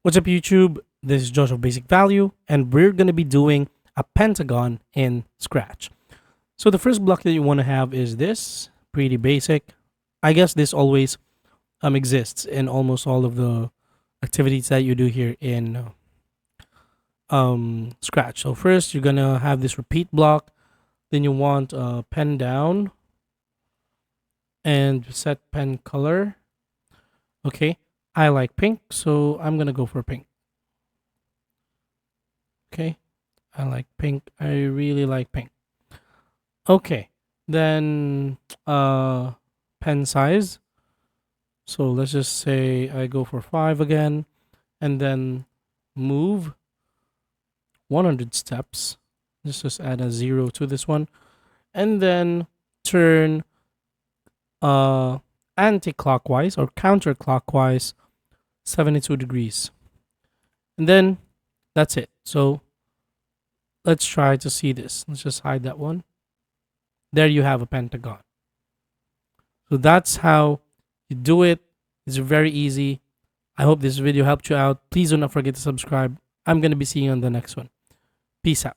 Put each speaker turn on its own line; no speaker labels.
What's up, YouTube? This is Josh of Basic Value, and we're going to be doing a pentagon in Scratch. So the first block that you want to have is this, pretty basic. I guess this always exists in almost all of the activities that you do here in Scratch. So first, you're going to have this repeat block. Then you want pen down and set pen color. Okay, I like pink, so I'm going to go for pink. Okay, I like pink. I really like pink. Okay, then pen size. So let's just say I go for 5 again, and then move 100 steps. Let's just add a 0 to this one, and then turn anti-clockwise or counterclockwise 72 degrees. And then that's it. So let's try to see this. Let's just hide that one. There you have a pentagon. So that's how you do it. It's very easy. I hope this video helped you out. Please do not forget to subscribe. I'm going to be seeing you on the next one. Peace out.